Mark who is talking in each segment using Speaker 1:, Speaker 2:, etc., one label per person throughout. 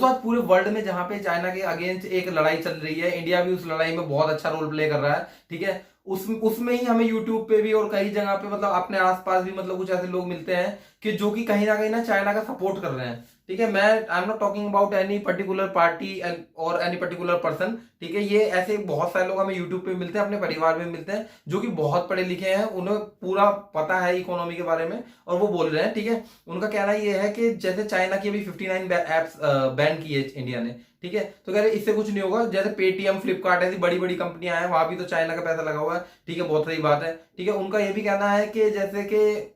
Speaker 1: दोस्तों आज पूरे वर्ल्ड में जहां पे चाइना के अगेंस्ट एक लड़ाई चल रही है, इंडिया भी उस लड़ाई में बहुत अच्छा रोल प्ले कर रहा है। ठीक है, उसमें ही हमें यूट्यूब पे भी और कई जगह पे मतलब अपने आसपास भी मतलब कुछ ऐसे लोग मिलते हैं कि जो कि कहीं ना कहीं ना चाइना का सपोर्ट कर रहे हैं। ठीक है, मैं I am not talking about any particular party और एनी पर्टिकुलर पर्सन। ठीक है, ये ऐसे बहुत सारे लोग हमें यूट्यूब पे मिलते हैं, अपने परिवार में मिलते हैं, जो कि बहुत पढ़े लिखे हैं, उन्हें पूरा पता है इकोनॉमी के बारे में और वो बोल रहे हैं। ठीक है, उनका कहना ये है कि जैसे चाइना की अभी 59 एप्स बैन की है इंडिया ने। ठीक है, तो कह रहे इससे कुछ नहीं होगा, जैसे पेटीएम, फ्लिपकार्ट ऐसी बड़ी बड़ी कंपनियां हैं, वहां भी तो चाइना का पैसा लगा हुआ है। ठीक है, बहुत सही बात है। ठीक है, उनका ये भी कहना है कि जैसे कि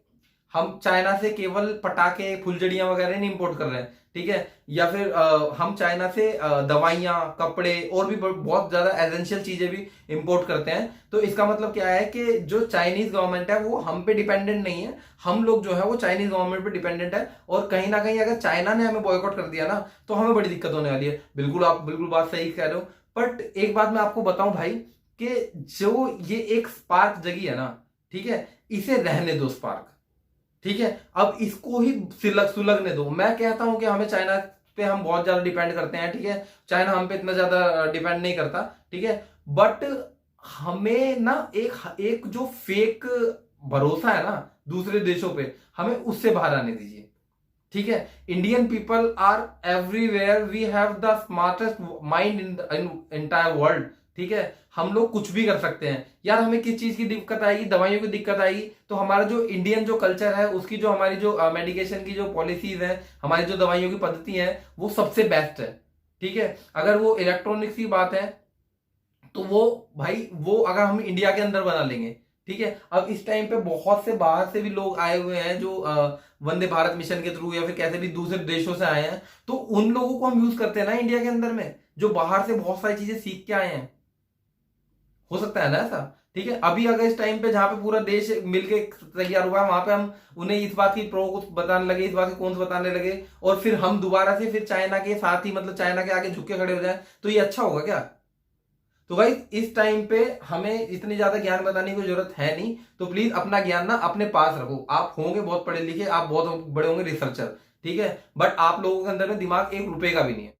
Speaker 1: हम चाइना से केवल पटाखे, फुलझड़ियां वगैरह नहीं इंपोर्ट कर रहे हैं। ठीक है, या फिर हम चाइना से दवाइयां, कपड़े और भी बहुत ज्यादा एसेंशियल चीजें भी इंपोर्ट करते हैं। तो इसका मतलब क्या है कि जो चाइनीज गवर्नमेंट है वो हम पे डिपेंडेंट नहीं है, हम लोग जो है वो चाइनीज गवर्नमेंट पे डिपेंडेंट है। और कहीं ना कहीं अगर चाइना ने हमें बॉयकॉट कर दिया ना तो हमें बड़ी दिक्कत होने वाली है। बिल्कुल, आप बिल्कुल बात सही कह रहे हो। बट एक बात मैं आपको बताऊं भाई, कि जो ये एक स्पार्क जगी है ना, ठीक है, इसे रहने दो स्पार्क। ठीक है, अब इसको ही सुलगने दो। मैं कहता हूं कि हमें चाइना पे हम बहुत ज्यादा डिपेंड करते हैं। ठीक है, चाइना हम पे इतना ज्यादा डिपेंड नहीं करता। ठीक है, बट हमें ना एक एक जो फेक भरोसा है ना दूसरे देशों पे, हमें उससे बाहर आने दीजिए। ठीक है, Indian people are everywhere, we have the smartest mind in entire world. ठीक है, हम लोग कुछ भी कर सकते हैं यार। हमें किस चीज की दिक्कत आएगी, दवाइयों की दिक्कत आएगी, तो हमारा जो इंडियन जो कल्चर है उसकी जो हमारी जो मेडिकेशन की जो पॉलिसीज है, हमारी जो दवाइयों की पद्धति है, वो सबसे बेस्ट है। ठीक है, अगर वो इलेक्ट्रॉनिक्स की बात है तो वो भाई वो अगर हम इंडिया के अंदर बना लेंगे। ठीक है, अब इस टाइम पे बहुत से बाहर से भी लोग आए हुए हैं जो वंदे भारत मिशन के थ्रू या फिर कैसे भी दूसरे देशों से आए हैं, तो उन लोगों को हम यूज करते हैं ना इंडिया के अंदर में, जो बाहर से बहुत सारी चीजें सीख के आए हैं। हो सकता है ना ऐसा। ठीक है, अभी अगर इस टाइम पे जहां पे पूरा देश मिलके तैयार हुआ है, वहां पे हम उन्हें इस बात की प्रो कुछ बताने लगे, इस बात की कौन बताने लगे, और फिर हम दोबारा से फिर चाइना के साथ ही मतलब चाइना के आगे झुक के खड़े हो जाए, तो ये अच्छा होगा क्या? तो भाई इस टाइम पे हमें इतनी ज्यादा ज्ञान बताने की जरूरत है नहीं। तो प्लीज अपना ज्ञान ना अपने पास रखो। आप होंगे बहुत पढ़े लिखे, आप बहुत बड़े होंगे रिसर्चर, ठीक है, बट आप लोगों के अंदर में दिमाग 1 रुपए का भी नहीं है।